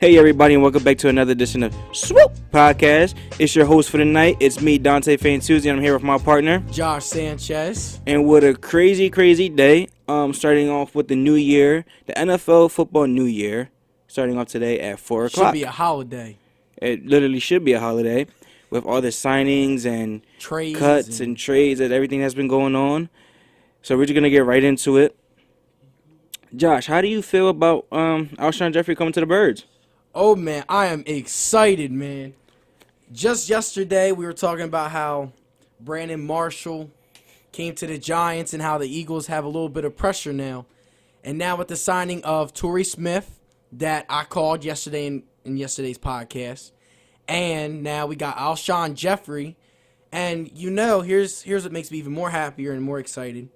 Hey everybody, and welcome back to another edition of Swoop Podcast. It's your host for the night. It's me, Dante Fantuzi, and I'm here with my partner, Josh Sanchez. And what a crazy day. Starting off with the new year, the NFL football new year, starting off today at 4 o'clock. Should be a holiday. It literally should be a holiday with all the signings and Trades cuts and trades and everything that's been going on. So we're just going to get right into it. Josh, how do you feel about Alshon Jeffrey coming to the Birds? Oh, man, I am excited, man. Just yesterday, we were talking about how Brandon Marshall came to the Giants and how the Eagles have a little bit of pressure now. And now with the signing of Torrey Smith that I called yesterday in yesterday's podcast, and now we got Alshon Jeffrey. And, here's what makes me even more happier and more excited.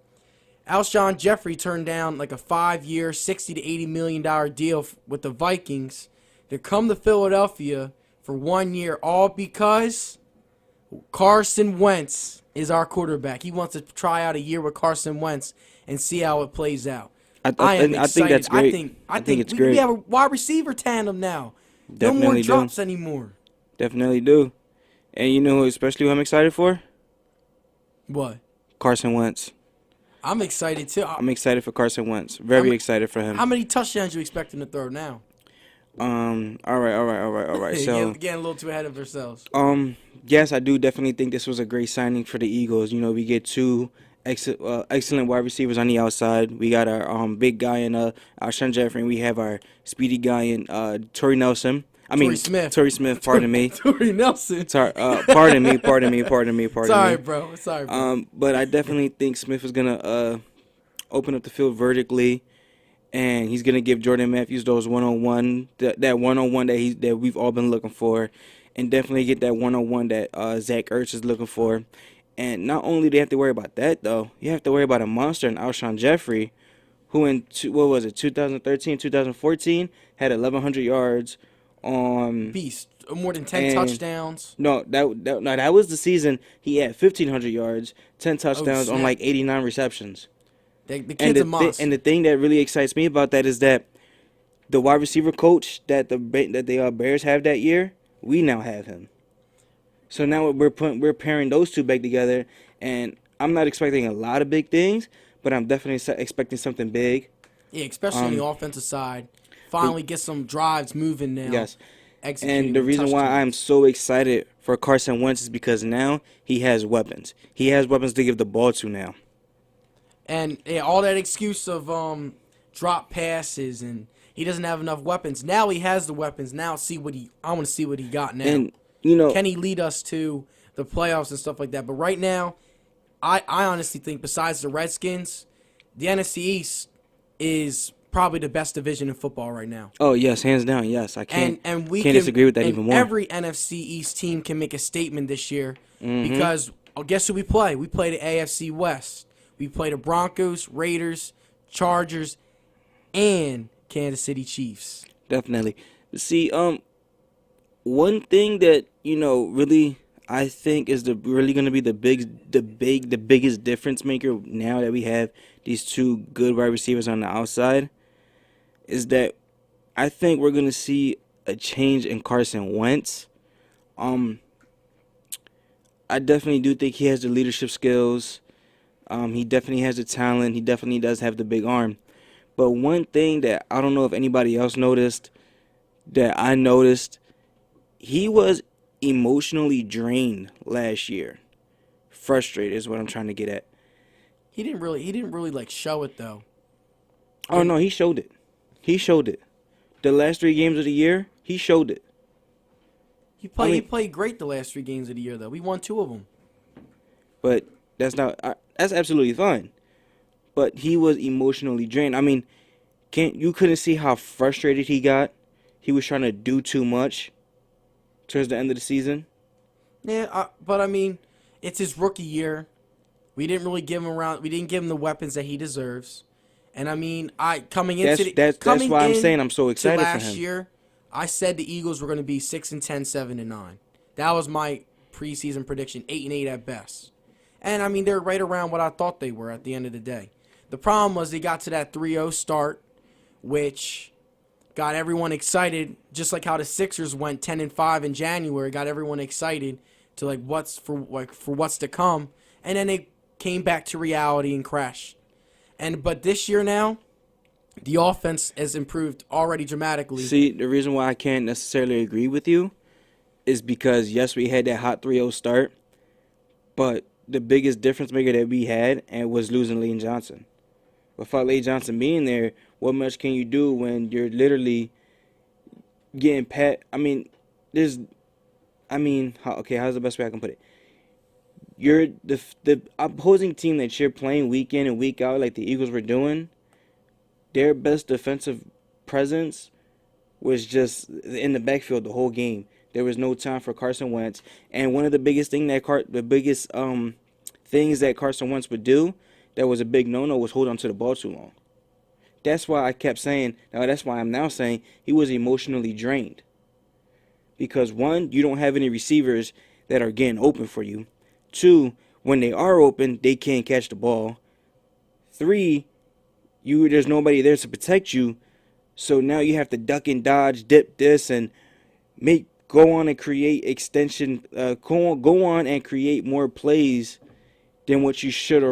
Alshon Jeffrey turned down like a 5-year, $60 to $80 million deal with the Vikings to come to Philadelphia for 1 year, all because Carson Wentz is our quarterback. He wants to try out a year with Carson Wentz and see how it plays out. I am excited. I think that's great. I think it's great. We have a wide receiver tandem now. Definitely no more drops anymore. Definitely do. And you know especially who I'm excited for? What? Carson Wentz. I'm excited too. I'm excited for Carson Wentz. Very excited for him. How many touchdowns do you expect him to throw now? All right. So getting a little too ahead of ourselves. Yes, I do definitely think this was a great signing for the Eagles. You know, we get two excellent wide receivers on the outside. We got our big guy in Alshon Jeffrey, and we have our speedy guy in Torrey Smith. Torrey Smith. Pardon me. Torrey Nelson. Sorry. Pardon me. Sorry, bro. But I definitely think Smith is gonna open up the field vertically. And he's gonna give Jordan Matthews those one-on-one, that one-on-one that we've all been looking for, and definitely get that one-on-one that Zach Ertz is looking for. And not only do you have to worry about that though, you have to worry about a monster in Alshon Jeffrey, who in 2013, 2014 had 1,100 yards on beast, more than 10 touchdowns. No, that was the season he had 1,500 yards, 10 touchdowns on like 89 receptions. The kid's a monster. And the thing that really excites me about that is that the wide receiver coach that the Bears have that year, we now have him. So now we're pairing those two back together, and I'm not expecting a lot of big things, but I'm definitely expecting something big. Yeah, especially on the offensive side. Finally get some drives moving now. Yes. And the reason why I'm so excited for Carson Wentz is because now he has weapons. He has weapons to give the ball to now. And all that excuse of drop passes and he doesn't have enough weapons. Now he has the weapons. Now I want to see what he got now. And can he lead us to the playoffs and stuff like that? But right now, I honestly think besides the Redskins, the NFC East is probably the best division in football right now. Oh yes, hands down, yes. I can't disagree with that even more. Every NFC East team can make a statement this year because guess who we play? We play the AFC West. We play the Broncos, Raiders, Chargers, and Kansas City Chiefs. Definitely. See, one thing that really I think is really going to be the biggest difference maker now that we have these two good wide receivers on the outside is that I think we're going to see a change in Carson Wentz. I definitely do think he has the leadership skills. He definitely has the talent. He definitely does have the big arm. But one thing that I don't know if anybody else noticed, that I noticed, he was emotionally drained last year. Frustrated is what I'm trying to get at. He didn't really like show it though. Oh no, he showed it. The last 3 games of the year, he showed it. He played great the last 3 games of the year though. We won 2 of them. But that's absolutely fine. But he was emotionally drained. I mean, you couldn't see how frustrated he got. He was trying to do too much towards the end of the season. Yeah, but I mean, it's his rookie year. We didn't give him the weapons that he deserves. And I mean, that's why I'm saying I'm so excited for him. Last year, I said the Eagles were going to be 6-10, 7-9. That was my preseason prediction, 8-8 at best. And I mean, they're right around what I thought they were at the end of the day. The problem was they got to that 3-0 start, which got everyone excited, just like how the Sixers went 10-5 in January, got everyone excited to for what's to come, and then they came back to reality and crashed. But this year now, the offense has improved already dramatically. See, the reason why I can't necessarily agree with you is because yes, we had that hot 3-0 start, but the biggest difference maker that we had and was losing Lane Johnson. Without Lane Johnson being there, what much can you do when you're literally getting pat? I mean, there's, how's the best way I can put it? You're the opposing team that you're playing week in and week out, like the Eagles were doing. Their best defensive presence was just in the backfield the whole game. There was no time for Carson Wentz, and one of the biggest things that Carson Wentz would do that was a big no-no was hold on to the ball too long. That's why I kept saying. Now that's why I'm now saying he was emotionally drained. Because one, you don't have any receivers that are getting open for you. Two, when they are open, they can't catch the ball. Three, there's nobody there to protect you. So now you have to duck and dodge, dip this, and go on and create go on and create more plays than what you should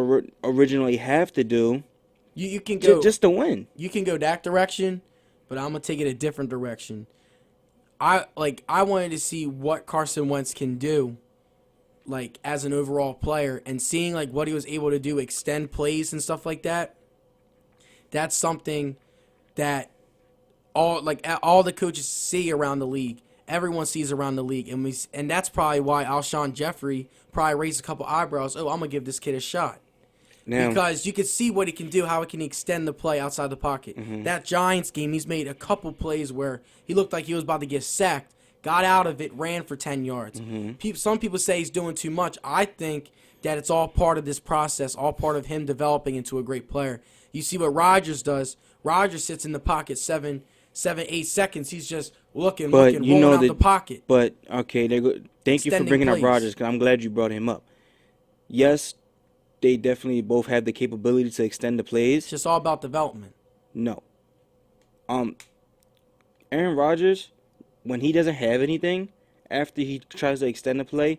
originally have to do. You can go just to win. You can go that direction, but I'm gonna take it a different direction. I wanted to see what Carson Wentz can do, like as an overall player, and seeing like what he was able to do, extend plays and stuff like that. That's something that all the coaches see around the league. Everyone sees around the league, and that's probably why Alshon Jeffrey probably raised a couple eyebrows. Oh, I'm gonna give this kid a shot. Now, because you can see what he can do, how he can extend the play outside the pocket. Mm-hmm. That Giants game, he's made a couple plays where he looked like he was about to get sacked, got out of it, ran for 10 yards. Mm-hmm. Some people say he's doing too much. I think that it's all part of this process, all part of him developing into a great player. You see what Rodgers does. Rodgers sits in the pocket 7, 8 seconds. He's just looking, rolling out the pocket. But, okay, thank you for bringing up Rodgers, because I'm glad you brought him up. Yes, they definitely both have the capability to extend the plays. It's just all about development. No. Aaron Rodgers, when he doesn't have anything, after he tries to extend the play,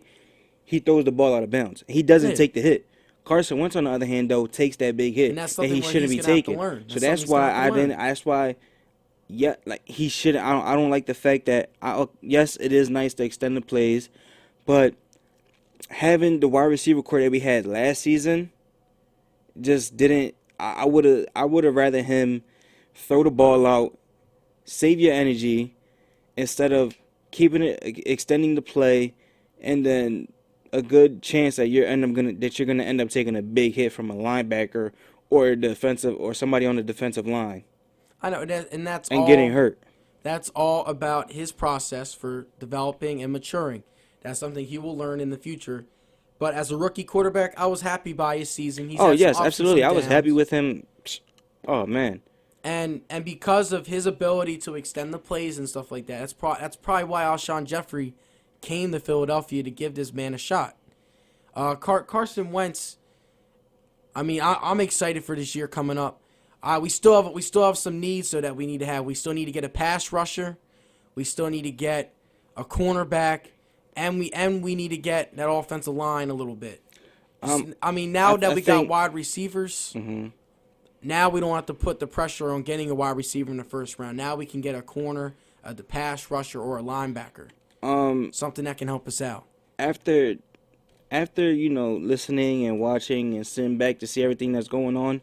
he throws the ball out of bounds. He doesn't take the hit. Carson Wentz, on the other hand, though, takes that big hit, and he shouldn't be taking. So that's why he should. I don't like the fact that yes, it is nice to extend the plays, but having the wide receiver core that we had last season just didn't. I would have rather him throw the ball out, save your energy, instead of extending the play, and then a good chance that you're gonna end up taking a big hit from a linebacker or somebody on the defensive line. I know, and getting hurt. That's all about his process for developing and maturing. That's something he will learn in the future. But as a rookie quarterback, I was happy by his season. Yes, absolutely. I was happy with him. Oh man. And because of his ability to extend the plays and stuff like that, that's probably why Alshon Jeffrey came to Philadelphia to give this man a shot. Carson Wentz. I mean, I'm excited for this year coming up. We still have some needs that we need to have. We still need to get a pass rusher. We still need to get a cornerback, and we need to get that offensive line a little bit. Now that we got wide receivers, mm-hmm. Now we don't have to put the pressure on getting a wide receiver in the first round. Now we can get a corner, the pass rusher, or a linebacker. Something that can help us out. After listening and watching and sitting back to see everything that's going on,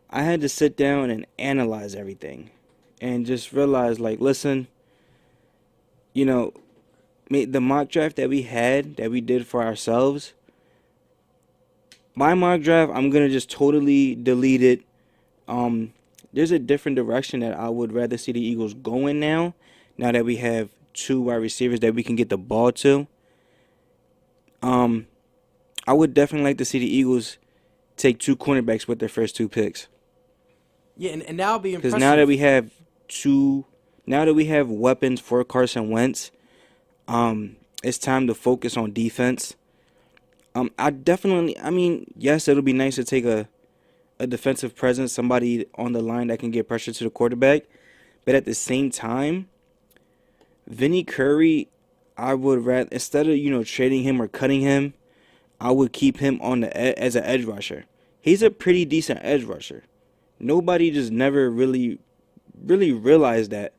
I had to sit down and analyze everything and just realize, listen, the mock draft that we did for ourselves, my mock draft, I'm going to just totally delete it. There's a different direction that I would rather see the Eagles going now that we have two wide receivers that we can get the ball to. I would definitely like to see the Eagles take two cornerbacks with their first two picks. Yeah, and that would be impressive. Because now that we have weapons for Carson Wentz, it's time to focus on defense. Yes, it'll be nice to take a defensive presence, somebody on the line that can get pressure to the quarterback. But at the same time, Vinny Curry, I would rather, instead of trading him or cutting him, I would keep him on as an edge rusher. He's a pretty decent edge rusher. Nobody just never really realized that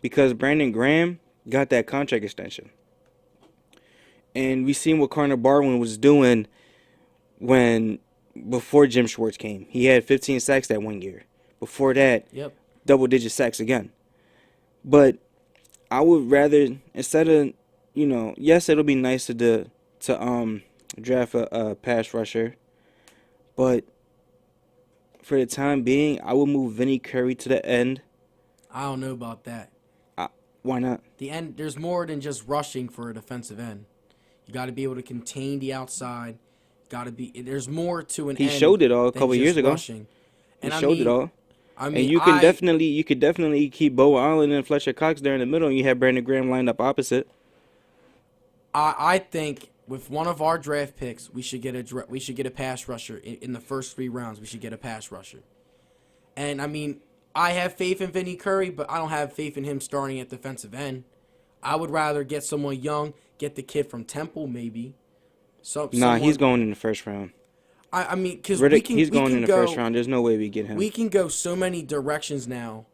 because Brandon Graham got that contract extension. And we seen what Connor Barwin was doing when before Jim Schwartz came. He had 15 sacks that one year. Before that, Yep. double-digit sacks again. But I would rather, instead of, yes, it'll be nice to draft a pass rusher, but for the time being, I will move Vinny Curry to the end. I don't know about that. Why not? The end. There's more than just rushing for a defensive end. You got to be able to contain the outside. Got to be. There's more to an He end showed it all a than couple just years ago. rushing. He And showed it all. I mean, And you could definitely keep Bo Allen and Fletcher Cox there in the middle, and you have Brandon Graham lined up opposite. I think with one of our draft picks, we should get a pass rusher in the first 3 rounds. We should get a pass rusher. And I mean, I have faith in Vinny Curry, but I don't have faith in him starting at defensive end. I would rather get someone young, get the kid from Temple maybe. He's going in the first round. I mean, because He's going in the first round. There's no way we get him. We can go so many directions now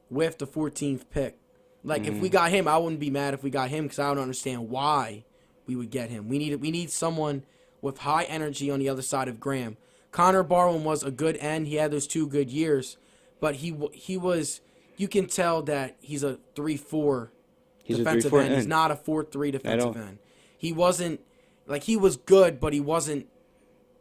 with the 14th pick. Like, if we got him, I wouldn't be mad if we got him because I don't understand why we would get him. We need someone with high energy on the other side of Graham. Connor Barwin was a good end. He had those 2 good years. But he was, you can tell that he's a 3-4 defensive end. He's not a 4-3 defensive end. He wasn't, he was good, but he wasn't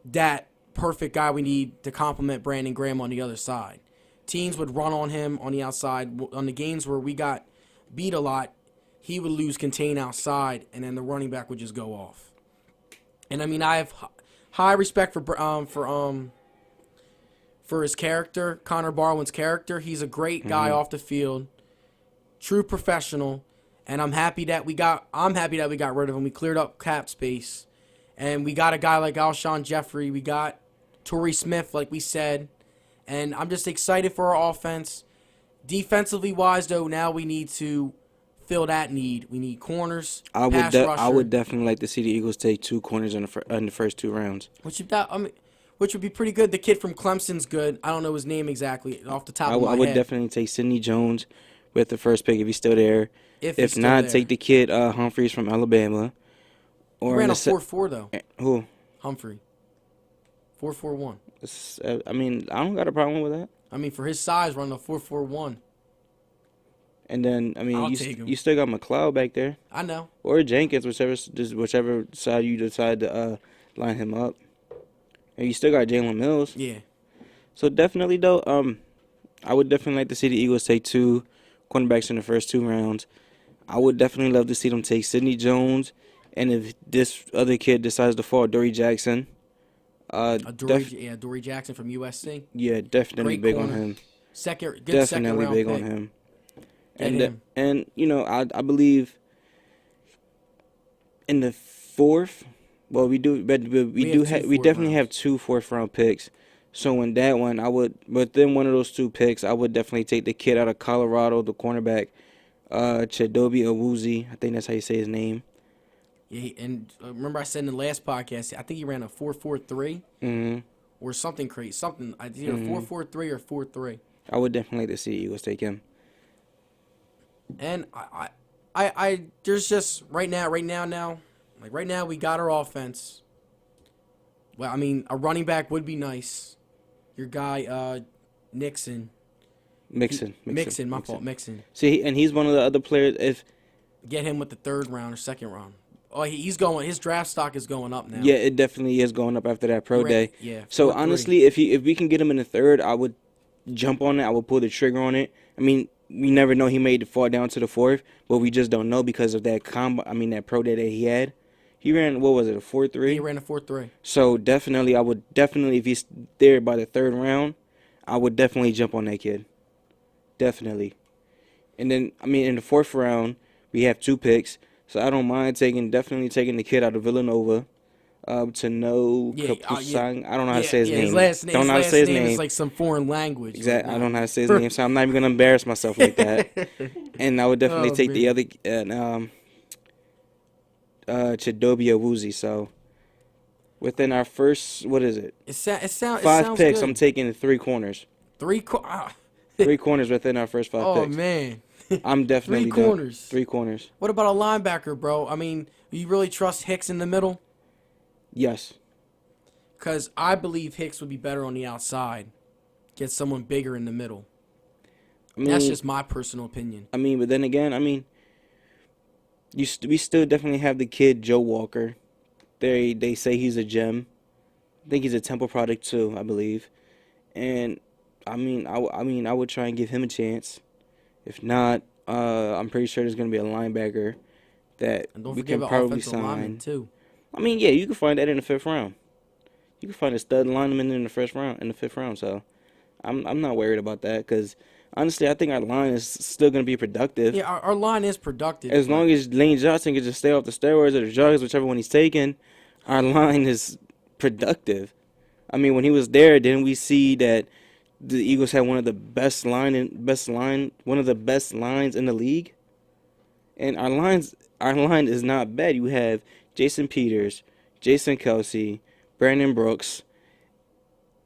that perfect guy we need to complement Brandon Graham on the other side. Teams would run on him on the outside. On the games where we got beat a lot, he would lose contain outside, and then the running back would just go off. And I mean, I have high respect for his character, Connor Barwin's character. He's a great guy off the field, true professional, and I'm happy that we got rid of him. We cleared up cap space. And we got a guy like Alshon Jeffrey. We got Torrey Smith, like we said. And I'm just excited for our offense. Defensively wise, though, now we need to fill that need. We need corners, I rusher. would definitely like to see the Eagles take 2 corners in the first 2 rounds. Which would be pretty good. The kid from Clemson's good. I don't know his name exactly off the top of my head. I would definitely take Sidney Jones with the first pick if he's still there. If not, take the kid Humphreys from Alabama. He ran a 4.4 though. Who? Humphrey. 4.41. I mean, I don't got a problem with that. I mean, for his size, running a 4.41. And then, I mean, take him. you still got McLeod back there. I know. Or Jenkins, whichever side you decide to line him up. And you still got Jalen Mills. Yeah. So definitely, though, I would definitely like to see the Eagles take 2 cornerbacks in the first 2 rounds. I would definitely love to see them take Sidney Jones. And if this other kid decides to fall, Dory Jackson. Dory Jackson from USC. Yeah, definitely Great big corner. on him. Definitely big pick. on him. And I believe in the 4th. Well, we definitely have 2 4th-round picks. So in that one, within one of those 2 picks, I would definitely take the kid out of Colorado, the cornerback, Chidobe Awuzie. I think that's how you say his name. Yeah, and remember I said in the last podcast, I think he ran a 4.43 or something crazy, something either 4.43 or 4.3. I would definitely like to see the Eagles take him. And I there's just right now we got our offense. Well, I mean, a running back would be nice. Your guy Mixon. See, and he's one of the other players. If get him with the 3rd round or 2nd round. Oh, he's going. His draft stock is going up now. Yeah, it definitely is going up after that pro day. Yeah. So honestly, if we can get him in the 3rd, I would jump on it. I would pull the trigger on it. I mean, we never know, he may fall down to the 4th, but we just don't know because of that that pro day that he had. He ran, what was it, a 4.3? He ran a 4.3. So definitely, if he's there by the 3rd round, I would definitely jump on that kid. Definitely. And then, I mean, in the 4th round, we have 2 picks. So I don't mind definitely taking the kid out of Villanova, To know Yeah, yeah, Kapusang. I don't know how to yeah, say his yeah. name. His Don't know how to say last his name is name. like some foreign language. Like, Exactly. I nah. don't know how to say his name, so I'm not even gonna embarrass myself like that. And I would definitely Oh take the man, other Chidobia Woozy. So within our first, what is it? it Five sounds picks. I'm good. taking three corners. Ah. Three corners within our first five Oh picks. man, I'm three definitely doing corners. three corners. What about a linebacker, bro? I mean, you really trust Hicks in the middle? Yes. Because I believe Hicks would be better on the outside. Get someone bigger in the middle. I That's mean, just my personal opinion. but then again, we still definitely have the kid Joe Walker. They say he's a gem. I think he's a Temple product too, I believe. And I would try and give him a chance. If not, I'm pretty sure there's gonna be a linebacker that And don't we forget can about probably offensive linemen sign. too. Yeah, you can find that in the fifth round. You can find a stud lineman in the first round, in the fifth round. So I'm not worried about that because honestly, I think our line is still gonna be productive Yeah, our line is productive, as but long as Lane Johnson can just stay off the steroids or the drugs, whichever one he's taking. Our line is productive. When he was there, didn't we see that the Eagles had one of the one of the best lines in the league? And our line is not bad. You have Jason Peters, Jason Kelsey, Brandon Brooks,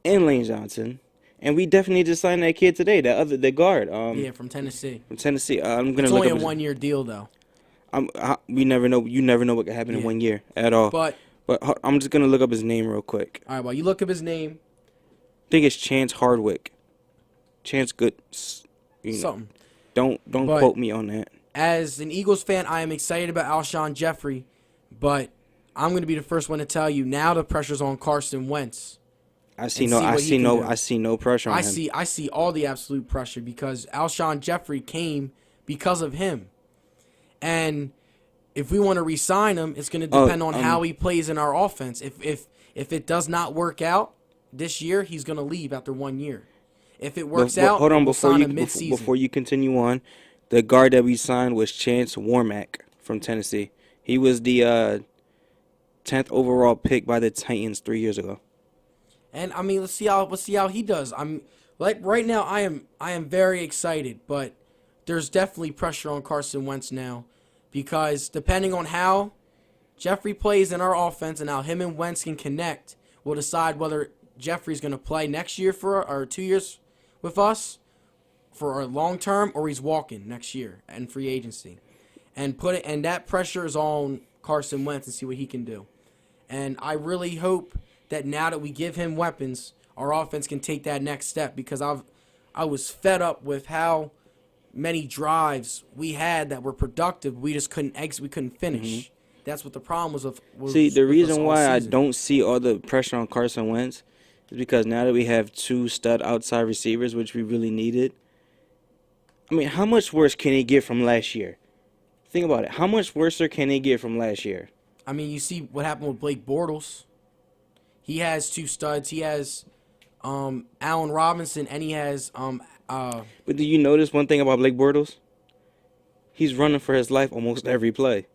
and Lane Johnson. And we definitely just signed that kid today, the guard, yeah, from Tennessee. from Tennessee. I'm gonna It's look only up a his. 1 year deal though. We never know. You never know what could happen in Yeah, 1 year at all. but But I'm just gonna look up his name real quick. all right. Well, you look up his name, I think it's Chance Hardwick. Chance Good. something. Don't But quote me on that. as an Eagles fan, I am excited about Alshon Jeffrey, but I'm going to be the first one to tell you now the pressure's on Carson Wentz. I see And no. see I what he see can no. do. I see no pressure on him. I see all the absolute pressure because Alshon Jeffrey came because of him. And if we want to re-sign him, it's going to depend on how he plays in our offense. If it does not work out this year, he's going to leave after 1 year. If it works out, hold on we'll before sign you him mid-season. before you continue on. The guard that we signed was Chance Warmack from Tennessee. He was the 10th overall pick by the Titans 3 years ago. And I mean, let's see how he does. I'm like right now, I am very excited, but there's definitely pressure on Carson Wentz now because depending on how Jeffrey plays in our offense and how him and Wentz can connect, will decide whether Jeffrey's going to play next year for or 2 years with us for a long term, or he's walking next year and free agency. And that pressure is on Carson Wentz and see what he can do. And I really hope that now that we give him weapons, our offense can take that next step because I was fed up with how many drives we had that were productive. We just couldn't exit. We couldn't finish. Mm-hmm. That's what the problem was. See, the with us reason all why I season. don't see all the pressure on Carson Wentz is because now that we have two stud outside receivers, which we really needed. How much worse can it get from last year? Think about it. How much worse can it get from last year? I mean, you see what happened with Blake Bortles. He has two studs. He has Allen Robinson, and he has But do you notice one thing about Blake Bortles? He's running for his life almost every play.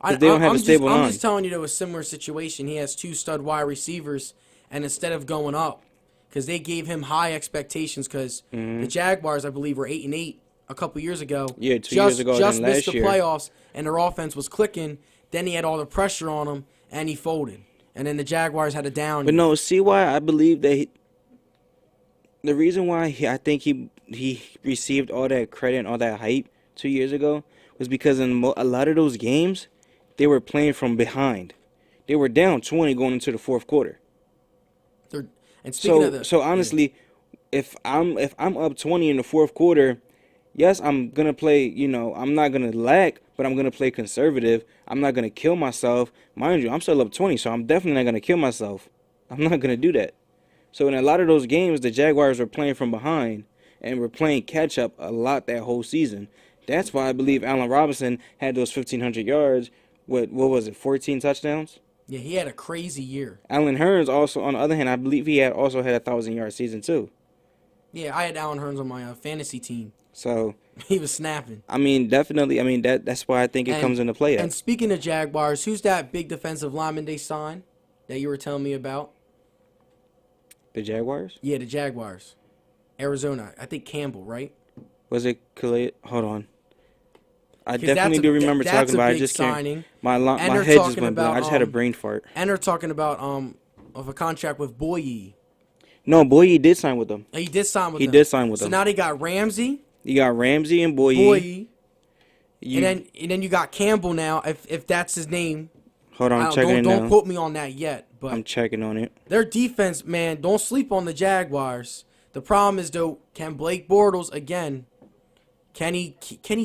Because they don't have a stable line. I'm just telling you, there was a similar situation. He has two stud wide receivers, and instead of going up, because they gave him high expectations, because the Jaguars, I believe, were 8-8 a couple years ago. Yeah, 2 years ago. Just and missed last the year. playoffs, and their offense was clicking. Then he had all the pressure on him, and he folded. And then the Jaguars had a down. But no, see why I believe that the reason why I think he received all that credit and all that hype 2 years ago was because in a lot of those games, they were playing from behind. They were down 20 going into the fourth quarter. And speaking of the, So honestly, if I'm up 20 in the fourth quarter, yes, I'm gonna play. I'm not gonna lack, but I'm gonna play conservative. I'm not gonna kill myself, mind you. I'm still up 20, so I'm definitely not gonna kill myself. I'm not gonna do that. So in a lot of those games, the Jaguars were playing from behind and were playing catch up a lot that whole season. That's why I believe Allen Robinson had those 1,500 yards. What was it? 14 touchdowns. yeah, he had a crazy year. Allen Hurns also, on the other hand, I believe he also had a 1,000-yard season too. Yeah, I had Allen Hurns on my fantasy team. So He was snapping. definitely. That's why I think it comes into play. And speaking of Jaguars, who's that big defensive lineman they signed? that you were telling me about? The Jaguars? Yeah, the Jaguars. Arizona. I think Campbell, right? Was it Calais? Hold on. I Because definitely do remember that's talking a about it. I big just can't. signing. And My they're head just talking went blank. about I just had a brain fart. of a contract with Boye. No, Boye did sign with them. He did sign with He them. did sign with So them. now they got Ramsey, You got Ramsey and Boye. Boye, You and then you got Campbell now. If that's his name, hold on, I'm I checking it don't now. quote me on that yet. But I'm checking on it. their defense, man, don't sleep on the Jaguars. The problem is though, can Blake Bortles again? Can he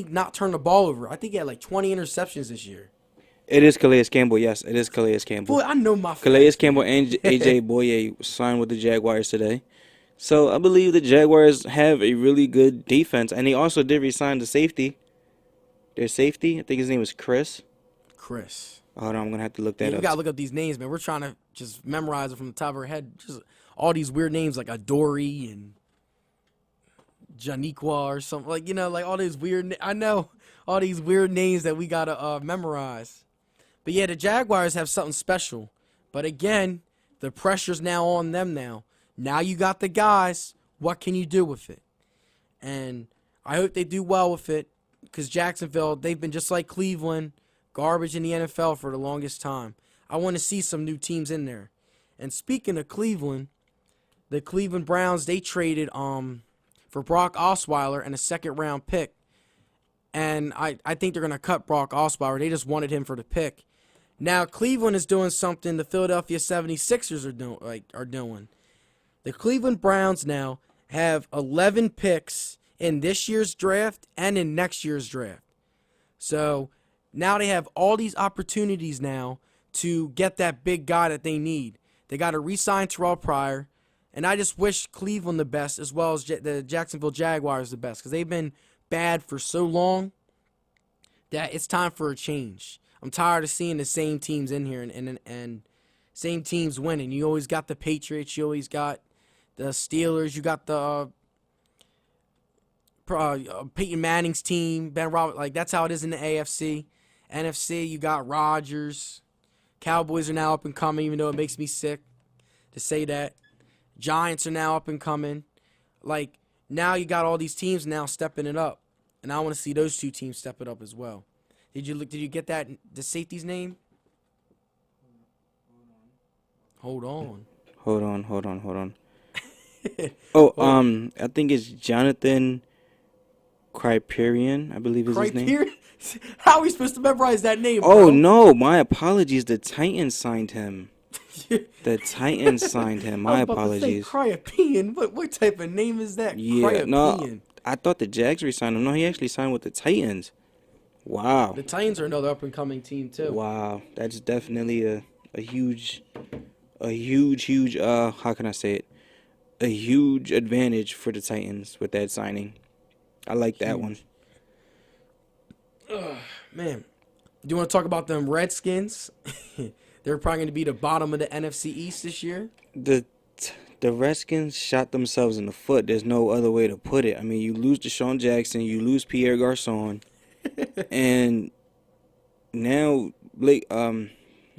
not turn the ball over? I think he had like 20 interceptions this year. It is Calais Campbell. Yes, it is Calais Campbell. Boy, I know my Calais facts, Campbell man. and AJ Boye signed with the Jaguars today. So I believe the Jaguars have a really good defense, and they also did resign the safety. Their safety, I think his name is Chris. Chris. Hold on, I'm gonna have to look Yeah, that we up. gotta look up these names, man. We're trying to just memorize it from the top of our head. Just all these weird names like Adori and Janiqua or something, like like all these weird. I know all these weird names that we gotta memorize. But yeah, the Jaguars have something special. But again, the pressure's now on them now. Now you got the guys. What can you do with it? And I hope they do well with it because Jacksonville, they've been just like Cleveland, garbage in the NFL for the longest time. I want to see some new teams in there. And speaking of Cleveland, the Cleveland Browns, they traded for Brock Osweiler and a second-round pick. And I think they're going to cut Brock Osweiler. They just wanted him for the pick. Now, Cleveland is doing something the Philadelphia 76ers are doing. The Cleveland Browns now have 11 picks in this year's draft and in next year's draft. So now they have all these opportunities now to get that big guy that they need. They got to re-sign Terrell Pryor. And I just wish Cleveland the best as well as the Jacksonville Jaguars the best because they've been bad for so long that it's time for a change. I'm tired of seeing the same teams in here and same teams winning. You always got the Patriots. You always got the Steelers. You got the Peyton Manning's team. Ben Roberts. Like, that's how it is in the AFC. NFC, you got Rodgers. Cowboys are now up and coming, even though it makes me sick to say that. Giants are now up and coming. Like, now you got all these teams now stepping it up. And I want to see those two teams step it up as well. Did you get that, the safety's name? Hold on. Hold on. Oh, I think it's Jonathan Kryperian, I believe is his name. Criterion? How are we supposed to memorize that name, Oh, bro? no, my apologies. The Titans signed him. The Titans signed him. My I was about to say apologies. Cryopean. What type of name is that? Yeah, no, Cryopean. I thought the Jags re-signed him. No, he actually signed with the Titans. Wow. The Titans are another up and coming team too. Wow. That's definitely a huge, how can I say it? A huge advantage for the Titans with that signing. I like that one. Man, do you want to talk about them Redskins? They're probably going to be the bottom of the NFC East this year. The Redskins shot themselves in the foot. There's no other way to put it. I mean, you lose Deshaun Jackson, you lose Pierre Garçon, and now The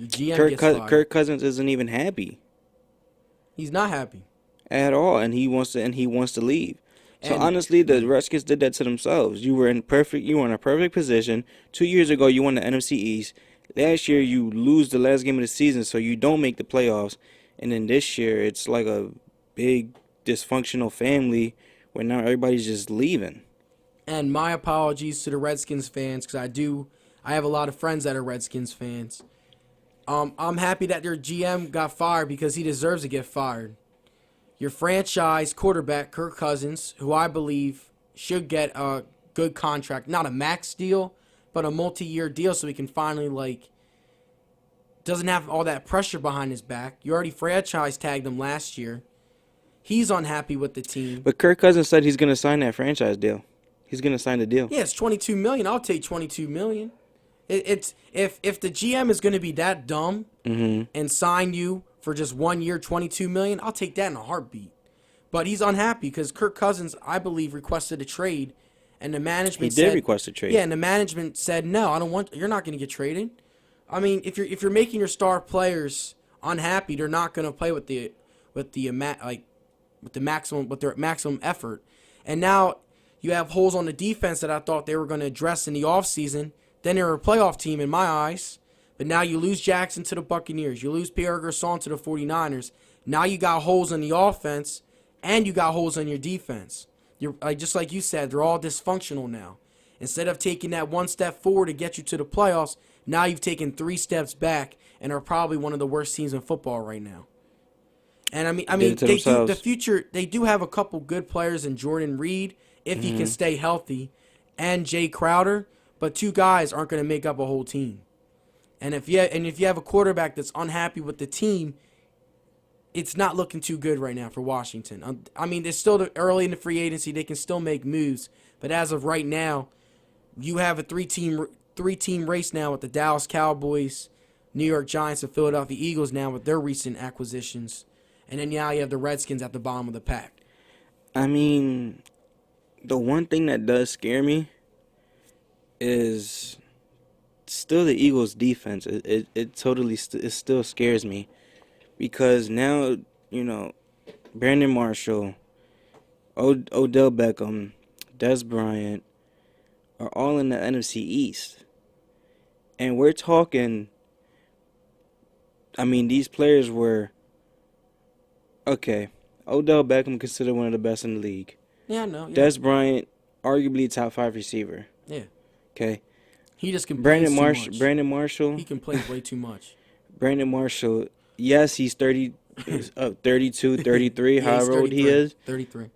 GM gets fired. Kirk Cousins isn't even happy He's not happy. at all, and he wants to leave. So And- honestly, the Redskins did that to themselves. You were in a perfect position. 2 years ago, you won the NFC East. Last year, you lose the last game of the season, so you don't make the playoffs. And then this year, it's like a big dysfunctional family where now everybody's just leaving. And my apologies to the Redskins fans because I have a lot of friends that are Redskins fans. I'm happy that their GM got fired because he deserves to get fired. Your franchise quarterback, Kirk Cousins, who I believe should get a good contract, not a max deal, but a multi-year deal so he can finally, doesn't have all that pressure behind his back. You already franchise tagged him last year. He's unhappy with the team. But Kirk Cousins said he's going to sign that franchise deal. He's going to sign the deal. Yeah, it's $22 million. I'll take $22 million. It's if the GM is going to be that dumb and sign you for just 1 year, $22 million, I'll take that in a heartbeat. But he's unhappy because Kirk Cousins, I believe, requested a trade, and the management He did request a trade. Yeah, and the management said no. I don't want. You're not going to get traded. I mean, if you're making your star players unhappy, they're not going to play with their maximum effort. And now you have holes on the defense that I thought they were going to address in the offseason. Then they're a playoff team in my eyes. But now you lose Jackson to the Buccaneers. You lose Pierre Garçon to the 49ers. Now you got holes in the offense and you got holes in your defense. You're just like you said, they're all dysfunctional now. Instead of taking that one step forward to get you to the playoffs, now you've taken 3 steps back and are probably one of the worst teams in football right now. And the future. They do have a couple good players in Jordan Reed if he can stay healthy, and Jay Crowder. But 2 guys aren't going to make up a whole team. And if you have a quarterback that's unhappy with the team, it's not looking too good right now for Washington. It's still early in the free agency; they can still make moves. But as of right now, you have a three-team race now with the Dallas Cowboys, New York Giants, and Philadelphia Eagles now with their recent acquisitions. And then now you have the Redskins at the bottom of the pack. I mean, the one thing that does scare me is still the Eagles' defense. It totally it still scares me because now, Brandon Marshall, Odell Beckham, Des Bryant are all in the NFC East. And we're talking, these players were, okay, Odell Beckham considered one of the best in the league. Yeah, I know. Yeah. Des Bryant, arguably top 5 receiver. Yeah. Okay. He just complains too much. Brandon Marshall. He complains way too much. Brandon Marshall, yes, he's 32, 33, Yeah, however old he is. 33.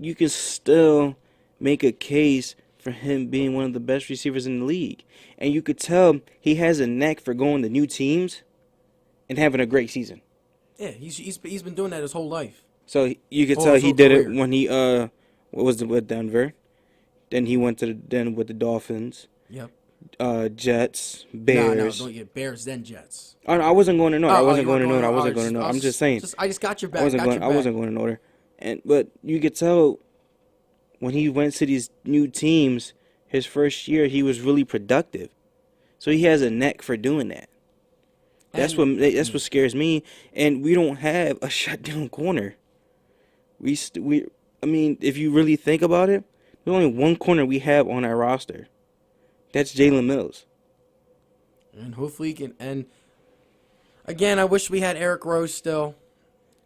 You can still make a case for him being one of the best receivers in the league. And you could tell he has a knack for going to new teams and having a great season. Yeah, he's been doing that his whole life. So you could tell he did it when he with Denver. Then he went with the Dolphins. Yep. Jets, Bears. No, don't get Bears then Jets. Oh, no, I wasn't going in order. I wasn't going in order. I'm I'm just saying. I just got your back. I wasn't going in order. But you could tell when he went to these new teams, his first year he was really productive. So he has a knack for doing that. That's what scares me. And we don't have a shutdown corner. If you really think about it, there's only one corner we have on our roster. That's Jalen Mills. And hopefully he can. And again, I wish we had Eric Rose still,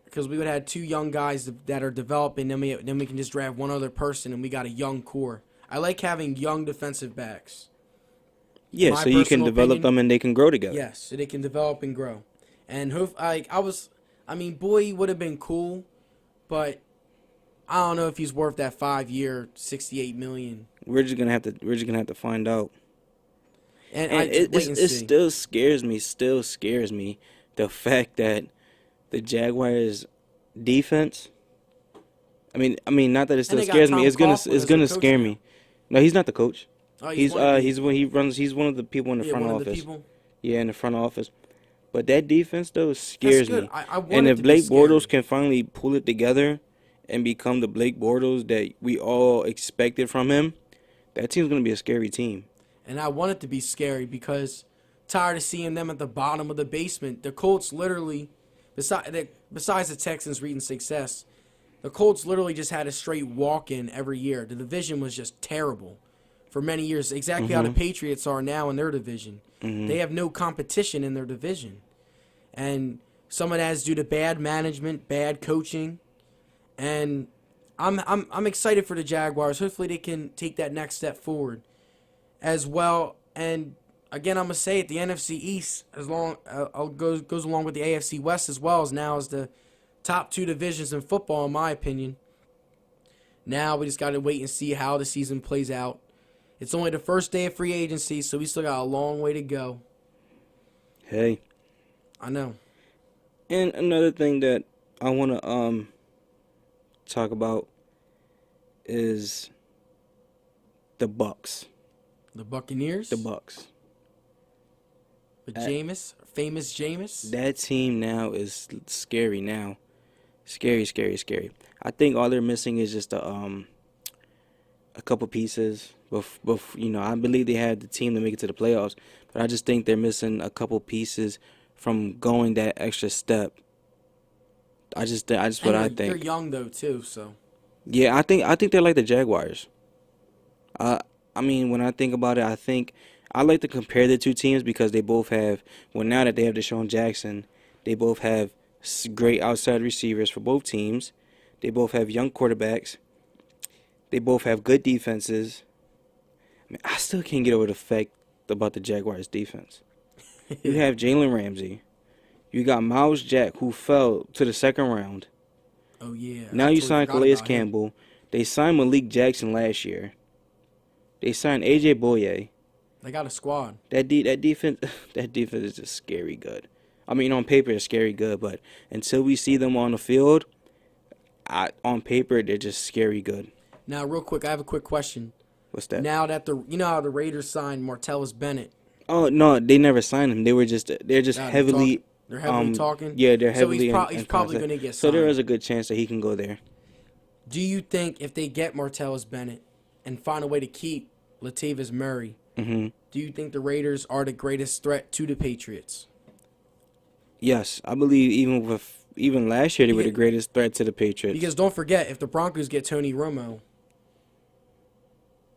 because we would have 2 young guys that are developing. Then we can just draft one other person, and we got a young core. I like having young defensive backs. Yeah, so you can develop them and they can grow together. Yes, so they can develop and grow. And Boyd would have been cool, but I don't know if he's worth that 5-year, $68 million. We're just gonna have to find out. And it still scares me the fact that the Jaguars defense. Not that it still scares me. It's gonna scare me. No, he's not the coach. Oh, He's one of the people in the front office. Yeah, in the front office. But that defense though scares me. And if Blake Bortles can finally pull it together and become the Blake Bortles that we all expected from him, that team's gonna be a scary team. And I want it to be scary because tired of seeing them at the bottom of the basement. The Colts literally, besides the Texans' recent success, the Colts literally just had a straight walk-in every year. The division was just terrible for many years. Exactly how the Patriots are now in their division. They have no competition in their division. And some of that is due to bad management, bad coaching. And I'm excited for the Jaguars. Hopefully they can take that next step forward as well. And again, I'm gonna say it, the NFC East goes along with the AFC West as well as now as the top 2 divisions in football, in my opinion. Now we just got to wait and see how the season plays out. It's only the first day of free agency, so we still got a long way to go. Hey. I know. And another thing that I want to talk about is the Bucks. The Buccaneers? The Bucks. With Jameis, famous Jameis? That team now is scary now. Scary. I think all they're missing is just a couple pieces. I believe they had the team to make it to the playoffs, but I just think they're missing a couple pieces from going that extra step. I just what And I they're think. young though too, so Yeah, I think they're like the Jaguars. I I mean, when I think about it, I think I like to compare the two teams because they both have. Well, now that they have Deshaun Jackson, they both have great outside receivers for both teams. They both have young quarterbacks. They both have good defenses. I mean, I still can't get over the fact about the Jaguars' defense. You have Jalen Ramsey. You got Miles Jack, who fell to the second round. oh yeah, Now I you totally signed forgot Calais about him. Campbell. They signed Malik Jackson last year. They signed AJ Boye. They got a squad. That defense that defense is just scary good. I mean, on paper it's scary good, but until we see them on the field, on paper they're just scary good. Now, real quick, I have a quick question. What's that? Now that you know how the Raiders signed Martellus Bennett. Oh no, they never signed him. They're just Now they're talking. heavily They're heavily talking. yeah, they're So heavily he's in probably contact. going to get So there signed. is a good chance that he can go there. Do you think if they get Martellus Bennett and find a way to keep Latavius Murray, Hmm. do you think the Raiders are the greatest threat to the Patriots? Yes, I believe even last year they were the Because, greatest threat to the Patriots. because don't forget, if the Broncos get Tony Romo,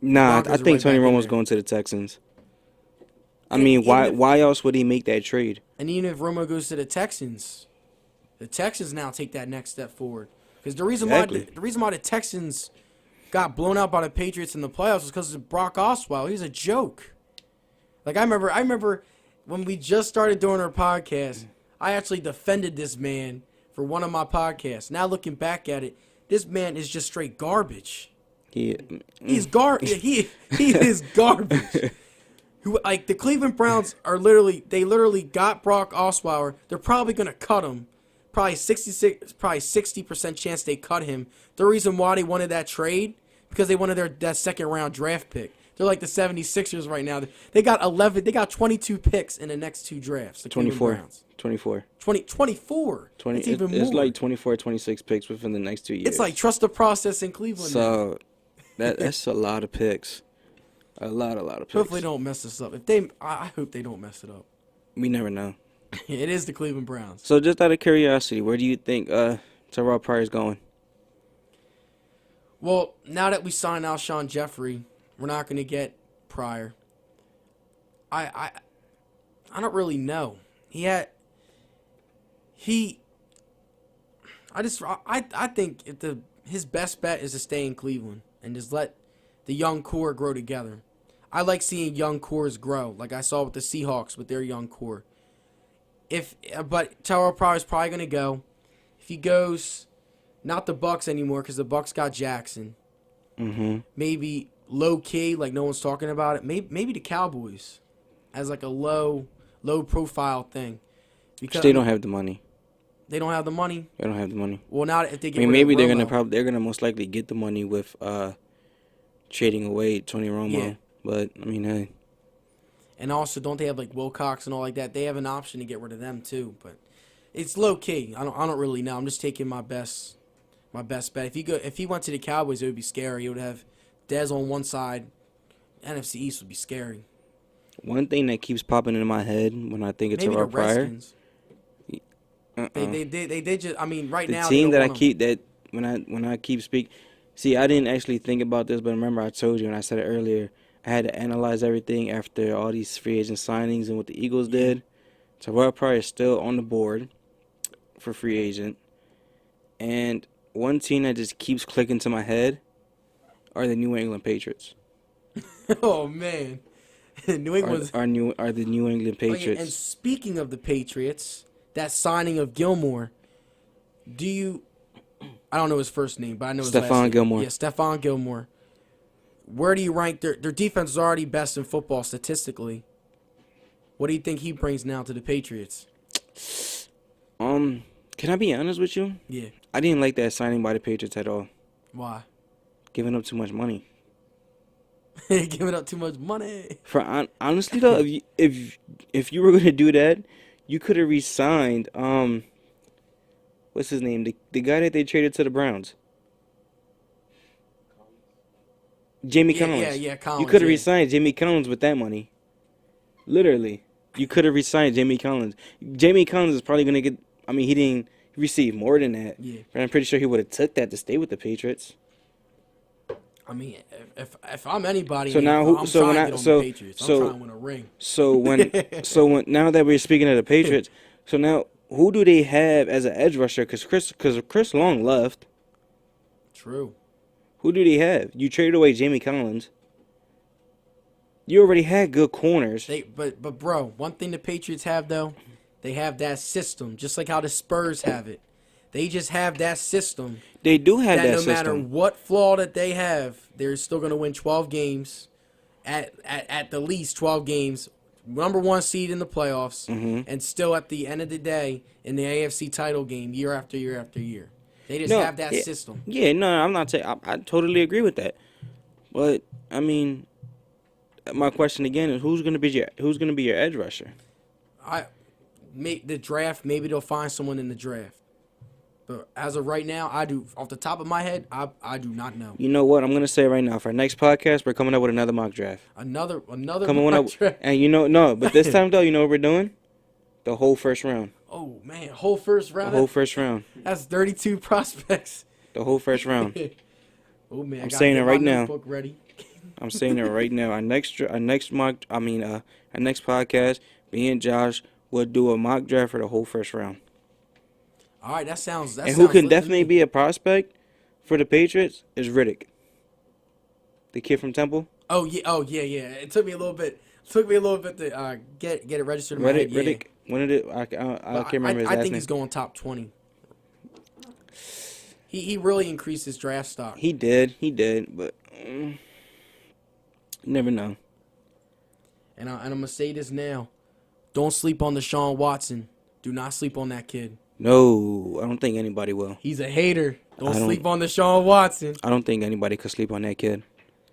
the Nah, I Broncos are think right Tony back in Romo's there. going to the Texans. I And mean, even why if, why else would he make that trade? and even if Romo goes to the Texans now take that next step forward. Because Exactly. the reason why the Texans got blown out by the Patriots in the playoffs was because of Brock Osweiler. He's a joke. Like I remember when we just started doing our podcast, I actually defended this man for one of my podcasts. Now looking back at it, this man is just straight garbage. He, He's he is garbage. Who like the Cleveland Browns are literally got Brock Osweiler. They're probably gonna cut him. Probably 60% chance they cut him. The reason why they wanted that trade because they wanted that second round draft pick. They're like the 76ers right now. They got 22 picks in the next two drafts. The Cleveland 24, Browns. 24, 24. 20. It's even It's more. like 24, 26 picks within the next 2 years. It's like trust the process in Cleveland. now. So that's a lot of picks. A lot of picks. Hopefully they don't mess this up. I hope they don't mess it up. We never know. It is the Cleveland Browns. So just out of curiosity, where do you think Terrell Pryor's going? Well, now that we signed Alshon Jeffrey, we're not going to get Pryor. I don't really know. I think his best bet is to stay in Cleveland and just let the young core grow together. I like seeing young cores grow, like I saw with the Seahawks with their young core. But Terrell Pryor's probably going to go. If he goes, not the Bucks anymore because the Bucks got Jackson. Mm-hmm. Maybe low key, like no one's talking about it. Maybe the Cowboys as like a low profile thing Because they don't have the money. they don't have the money. They don't have the money. Well, now if they I get mean, rid of maybe Romo, they're gonna most likely get the money with trading away Tony Romo. Yeah. But I mean, hey, and also don't they have like Wilcox and all like that? They have an option to get rid of them too, but it's low key. I don't really know. I'm just taking my best bet. If he went to the Cowboys, it would be scary. He would have Dez on one side. NFC East would be scary. one thing that keeps popping into my head when I think of Maybe the Terrell Pryor, Redskins. They just. I mean, right the now team they that I don't want 'em. keep that when I keep speak. See, I didn't actually think about this, but remember I told you and I said it earlier. I had to analyze everything after all these free agent signings and what the Eagles did. Terrell Pryor is still on the board for free agent, and one team that just keeps clicking to my head are the New England Patriots. Oh man, New England's. Are the New England Oh, yeah, Patriots? and speaking of the Patriots, that signing of Gilmore, I don't know his first name, but I know his last Stephon name. Gilmore. Yeah, Stephon Gilmore. Where do you rank their defense is already best in football statistically. What do you think he brings now to the Patriots? Can I be honest with you? Yeah. I didn't like that signing by the Patriots at all. Why? Giving up too much money. Giving up too much money. Honestly though, if you were gonna do that, you could have re-signed what's his name? The guy that they traded to the Browns. Jamie Collins. Yeah, Collins. You could have yeah. re-signed Jamie Collins with that money. Literally. You could have resigned Jamie Collins. Jamie Collins is probably gonna get. I mean, he didn't receive more than that, Yeah. but I'm pretty sure he would have took that to stay with the Patriots. I mean, if I'm anybody, So in the now, NFL, I'm so trying when to I get on so the Patriots. I'm so trying to win a ring. so when now that we're speaking of the Patriots, so now who do they have as an edge rusher? Because Chris Long left. True. Who do they have? You traded away Jamie Collins. You already had good corners. But bro, one thing the Patriots have though, they have that system, just like how the Spurs have it. They just have that system They do have that that no matter system. what flaw that they have, they're still gonna win 12 games, at the least 12 games, number one seed in the playoffs, and still at the end of the day in the AFC title game year after year after year. They just No, have that yeah, system. Yeah, no, I'm not saying. I totally agree with that. But I mean, my question again is who's gonna be your edge rusher? The draft, maybe they'll find someone in the draft. But as of right now, I do off the top of my head, I do not know. You know what? I'm gonna say right now for our next podcast, we're coming up with another mock draft. Another Coming mock up, draft. and no, but this time though, you know what we're doing? The whole first round. Oh man, whole first The round. whole first round. That's 32 prospects. The whole first round. Oh man, I'm saying it right now. Notebook ready. I'm saying it right now. Our next podcast, me and Josh will do a mock draft for the whole first round. All right, that sounds. And who can definitely be a prospect for the Patriots is Riddick, the kid from Temple. Oh yeah. It took me a little bit. To get it registered in my head. Riddick. Yeah. When did it? I can't remember his I last think name. he's going top 20. He really increased his draft stock. He did, but you never know. And I'm gonna say this now: don't sleep on Deshaun Watson. Do not sleep on that kid. No, I don't think anybody will. He's a hater. Don't I don't- sleep on Deshaun Watson. I don't think anybody could sleep on that kid.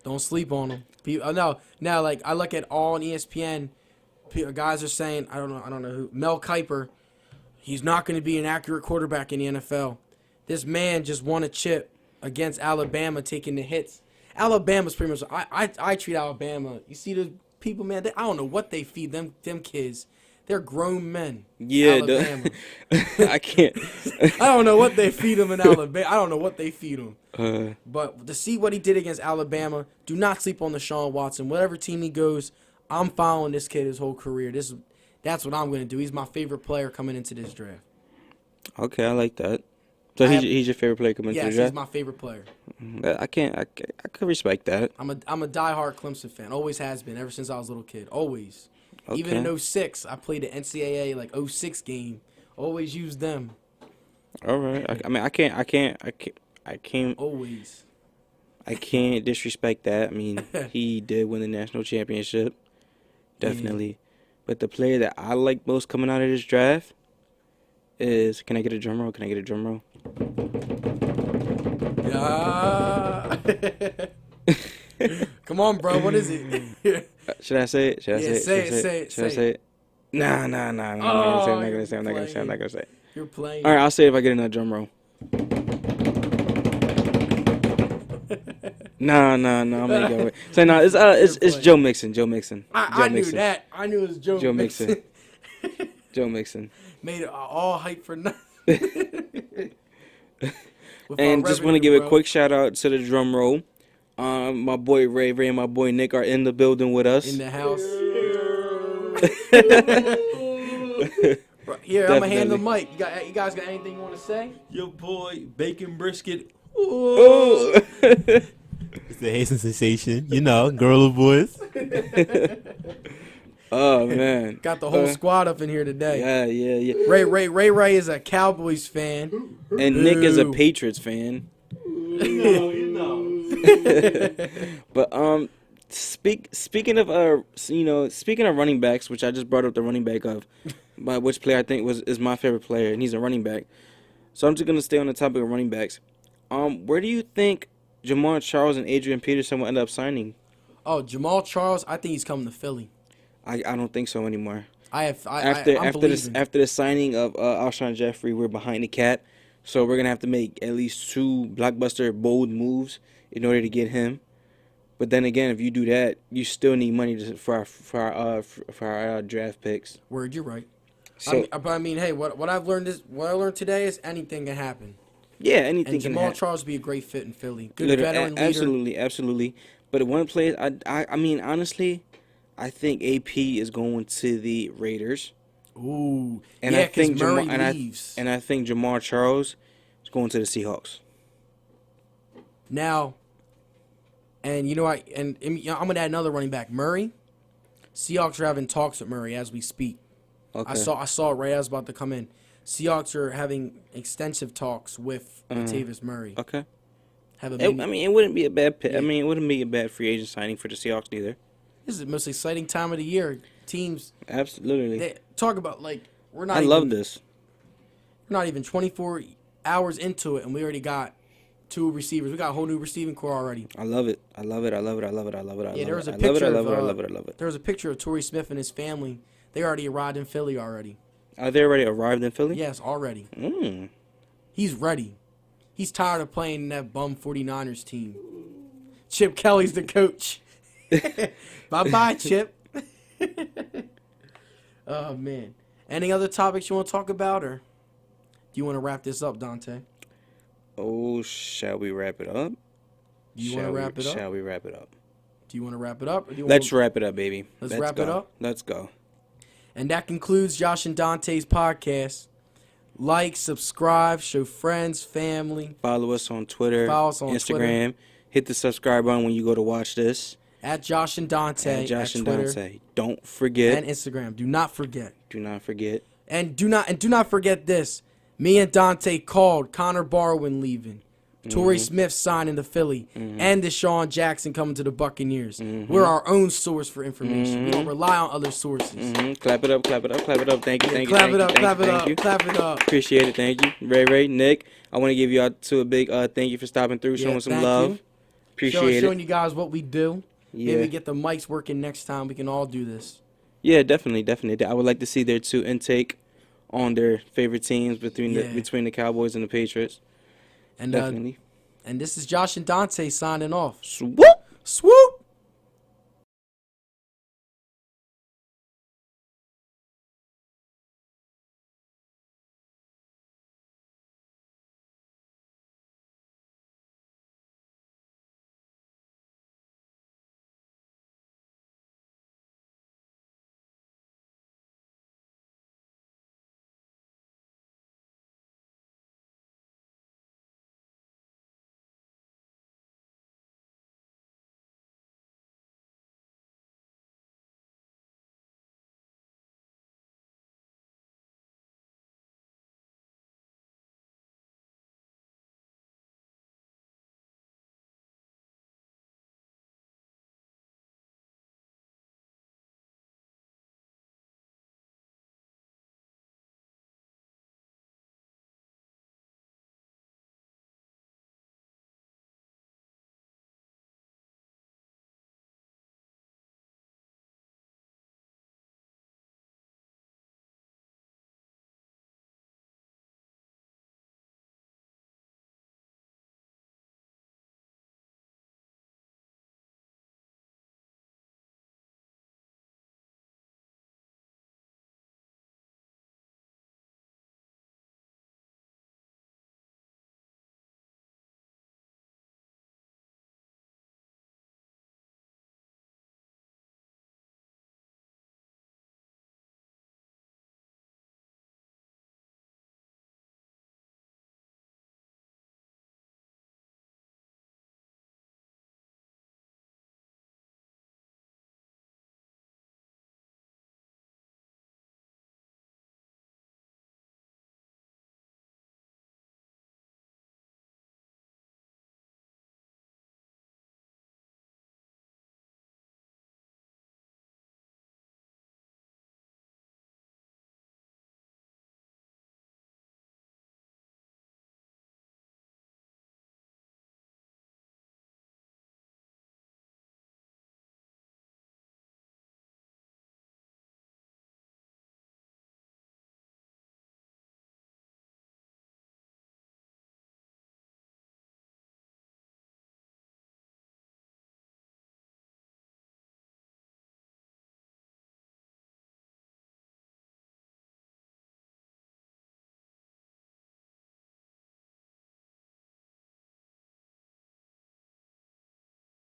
Don't sleep on him. No, now like I look at all on ESPN, guys are saying I don't know who Mel Kiper. He's not going to be an accurate quarterback in the NFL. This man just won a chip against Alabama, taking the hits. Alabama's pretty much. I treat Alabama. You see the people, man. I don't know what they feed them kids. They're grown men. Yeah, Alabama. I can't. I don't know what they feed them in Alabama. I don't know what they feed them. But to see what he did against Alabama, do not sleep on Deshaun Watson. Whatever team he goes, I'm following this kid his whole career. That's what I'm going to do. He's my favorite player coming into this draft. Okay, I like that. So he's your favorite player coming into Yes, the he's draft? my favorite player. I could respect that. I'm a diehard Clemson fan. Always has been ever since I was a little kid. Always. Okay. Even in 06, I played the NCAA like 06 game. Always used them. All right. I can't Always. I can't disrespect that. I mean, he did win the national championship. Definitely. But the player that I like most coming out of this draft is, can I get a drum roll? Yeah. Come on, bro. What is it? Should I say it? Should I say it? Nah. I'm not gonna say it. I'm not gonna say it. You're playing. All right, I'll say it if I get another drum roll. No, I'm gonna go with. So no, it's Joe Mixon. I knew that. I knew it was Joe Mixon. Joe Mixon. Made it all hype for nothing. And just want to give a quick shout out to the drum roll. My boy Ray and my boy Nick are in the building with us. In the house. Here, I'm gonna hand the mic. You guys got anything you want to say? Your boy Bacon Brisket. Ooh. It's the Haitian sensation, girl of boys. Oh man, Got the whole squad up in here today. Yeah. Ray is a Cowboys fan. And Nick is a Patriots fan. But speaking of running backs, which I just brought up the running back of, but which player I think is my favorite player, and he's a running back. So I'm just gonna stay on the topic of running backs. Where do you think Jamal Charles and Adrian Peterson will end up signing? Oh, Jamal Charles, I think he's coming to Philly. I don't think so anymore. After After the signing of Alshon Jeffrey, we're behind the cap, so we're gonna have to make at least two blockbuster bold moves in order to get him. But then again, if you do that, you still need money for our draft picks. Word, you're right. So But I mean, hey, what I learned today is anything can happen. yeah, anything And can Jamal happen. Charles would be a great fit in Philly. Good Literally, veteran leader. absolutely, absolutely. But one place, I mean, honestly, I think AP is going to the Raiders, Ooh, and yeah, I think because Murray Jamal, leaves. and I think Jamal Charles is going to the Seahawks. Now, and you know what? And I'm going to add another running back, Murray. Seahawks are having talks with Murray as we speak. Okay. I saw it right as I was about to come in. Seahawks are having extensive talks with Latavius Murray. Okay. Have a I mean, it wouldn't be a bad pick. Yeah. I mean, it wouldn't be a bad free agent signing for the Seahawks either. This is the most exciting time of the year. Teams Absolutely. they talk about like we're not. I even, love this. We're not even 24 hours into it, and we already got 2 receivers. We got a whole new receiving core already. I love it. I love it. I love it. I love it. I love it. I Yeah, love there it. was a I love it. picture I of love it. I love it. I love it. there was a picture of Torrey Smith and his family. They already arrived in Philly already. Are they already arrived in Philly? Yes, already. Mm. He's ready. He's tired of playing in that bum 49ers team. Chip Kelly's the coach. Bye-bye, Chip. Oh, man. Any other topics you want to talk about, or do you want to wrap this up, Dante? Oh, shall we wrap it up? Do you want to wrap it up? Shall we wrap it up? Do you want to wrap it up? Or do you Let's want wrap it up, baby. Let's wrap it go. up? Let's go. And that concludes Josh and Dante's podcast. Like, subscribe, show friends, family. Follow us on Twitter, Follow us on Instagram. Hit the subscribe button when you go to watch this. At Josh and Dante. And Josh at and Twitter Dante. Don't forget. and Instagram. Do not forget. Do not forget. And do not forget this. Me and Dante called Connor Barwin leaving. Torrey Smith signing to Philly. And Deshaun Jackson coming to the Buccaneers. We're our own source for information. We don't rely on other sources. Clap it up, clap it up, clap it up. Thank you, thank you, Clap thank it you, up, thank clap you, it thank up, you. clap it up. Appreciate it, thank you. Ray, Nick, I want to give you all two a big thank you for stopping through, Yeah, showing some thank love. you. Appreciate Showing it. you guys what we do. Yeah. Maybe get the mics working next time. We can all do this. Yeah, definitely. I would like to see their two intake on their favorite teams between the Cowboys and the Patriots. And Definitely. and this is Josh and Dante signing off. Swoop. Swoop.